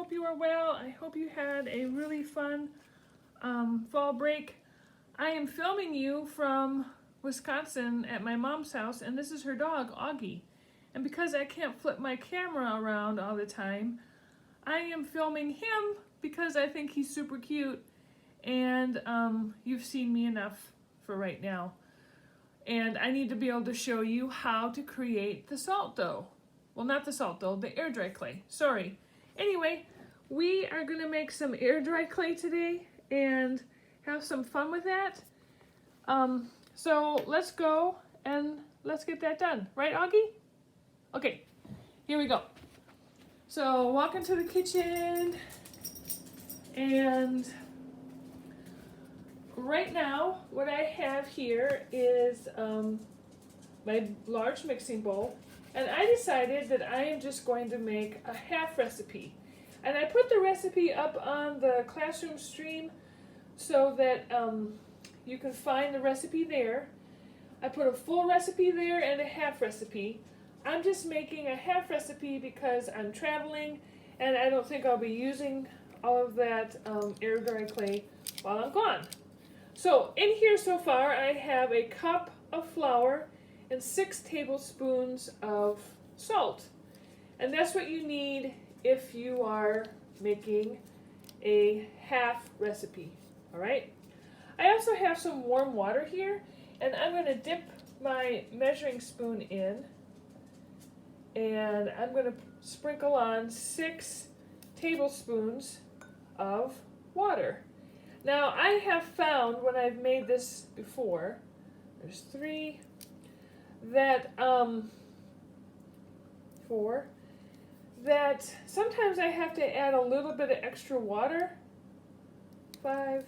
hope you are well. I hope you had a really fun fall break. I am filming you from Wisconsin at my mom's house, and this is her dog, Augie. And because I can't flip my camera around all the time, I am filming him because I think he's super cute, and you've seen me enough for right now. And I need to be able to show you how to create the salt dough. Well, not the salt dough, the air dry clay, sorry. Anyway, we are gonna make some air dry clay today and have some fun with that. So let's go and let's get that done. Right, Augie? Okay, here we go. So walk into the kitchen, and right now what I have here is my large mixing bowl. And I decided that I am just going to make a half recipe. And I put the recipe up on the classroom stream so that you can find the recipe there. I put a full recipe there and a half recipe. I'm just making a half recipe because I'm traveling and I don't think I'll be using all of that air dry clay while I'm gone. So in here so far I have a cup of flour and 6 tablespoons of salt. And that's what you need if you are making a half recipe, all right? I also have some warm water here, and I'm going to dip my measuring spoon in, and I'm going to sprinkle on 6 tablespoons of water. Now, I have found when I've made this before, there's 3, that 4, that sometimes I have to add a little bit of extra water. 5,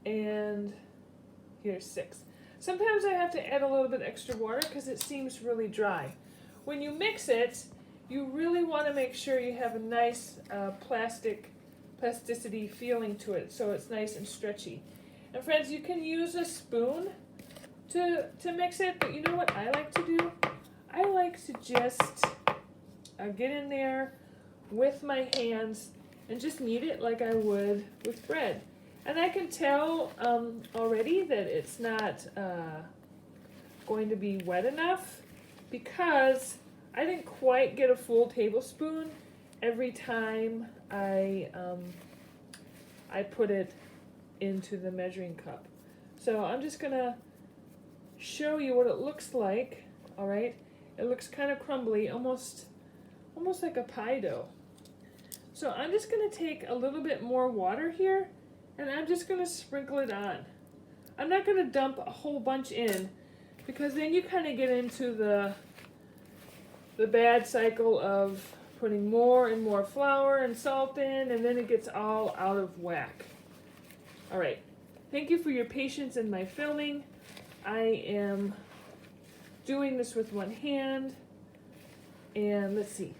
and here's 6. Sometimes I have to add a little bit extra water because it seems really dry. When you mix it, you really want to make sure you have a nice plasticity feeling to it, so it's nice and stretchy. And friends, you can use a spoon to mix it, but you know what I like to do? I like to just get in there with my hands and just knead it like I would with bread. And I can tell already that it's not going to be wet enough because I didn't quite get a full tablespoon every time I put it into the measuring cup. So I'm just gonna show you what it looks like. All right, it looks kind of crumbly, almost like a pie dough. So I'm just going to take a little bit more water here, and I'm just going to sprinkle it on. I'm not going to dump a whole bunch in because then you kind of get into the bad cycle of putting more and more flour and salt in, and then it gets all out of whack. All right, thank you for your patience in my filming. I am doing this with one hand, and let's see.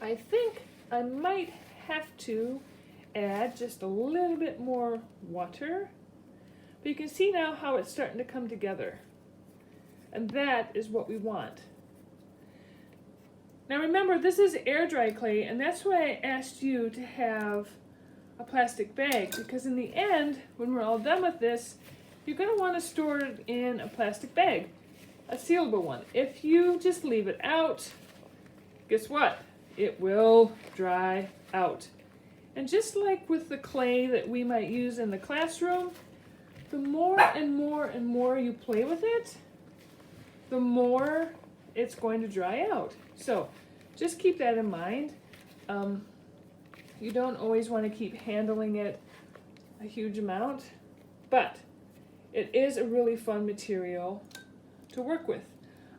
I think I might have to add just a little bit more water, but you can see now how it's starting to come together, and that is what we want. Now remember, this is air dry clay, and that's why I asked you to have a plastic bag, because in the end, when we're all done with this, you're going to want to store it in a plastic bag, a sealable one. If you just leave it out, guess what? It will dry out. And just like with the clay that we might use in the classroom, the more and more and more you play with it, the more it's going to dry out. So just keep that in mind. You don't always want to keep handling it a huge amount, but it is a really fun material to work with.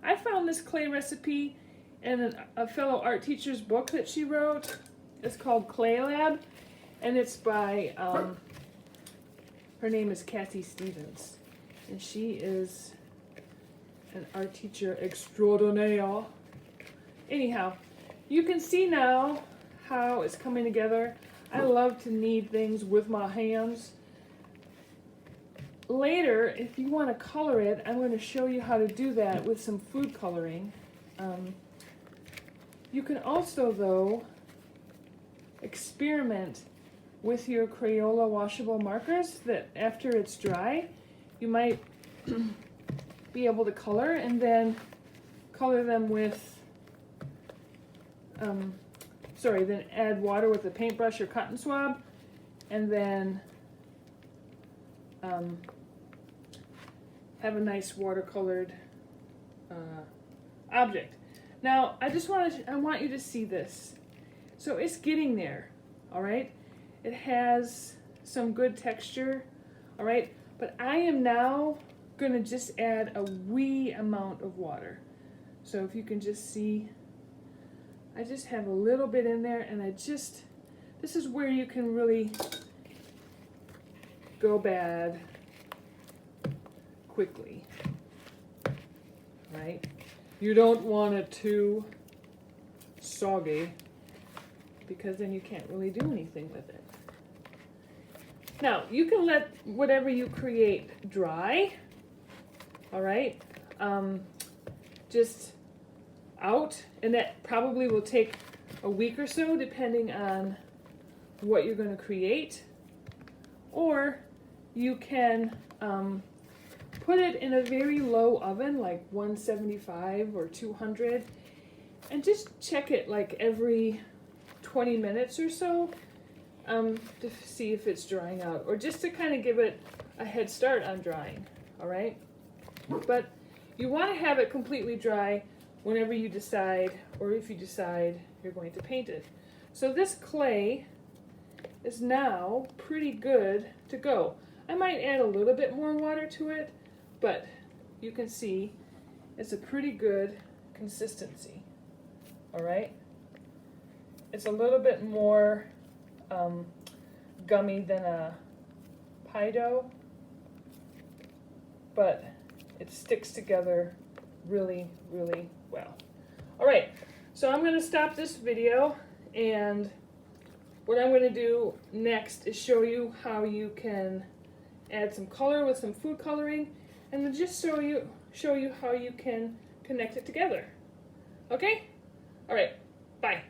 I found this clay recipe in a fellow art teacher's book that she wrote. It's called Clay Lab, and it's by, her name is Cassie Stevens, and she is an art teacher extraordinaire. Anyhow, you can see now how it's coming together. I love to knead things with my hands. Later, if you want to color it, I'm going to show you how to do that with some food coloring. You can also, though, experiment with your Crayola washable markers that after it's dry, you might be able to color, and then color them with, then add water with a paintbrush or cotton swab, and then have a nice watercolored object. Now, I want you to see this. So it's getting there, all right? It has some good texture, all right? But I am now gonna just add a wee amount of water. So if you can just see, I just have a little bit in there, and this is where you can really go bad quickly, right? You don't want it too soggy, because then you can't really do anything with it. Now, you can let whatever you create dry, all right? Just out, and that probably will take a week or so depending on what you're going to create. Or you can put it in a very low oven, like 175 or 200, and just check it like every 20 minutes or so to see if it's drying out, or just to kind of give it a head start on drying, all right? But you want to have it completely dry whenever you decide, or if you decide you're going to paint it. So this clay is now pretty good to go. I might add a little bit more water to it, but you can see it's a pretty good consistency, all right? It's a little bit more gummy than a pie dough, but it sticks together really, really well. All right, so I'm going to stop this video, and what I'm going to do next is show you how you can add some color with some food coloring, and then just show you how you can connect it together. Okay? All right, bye.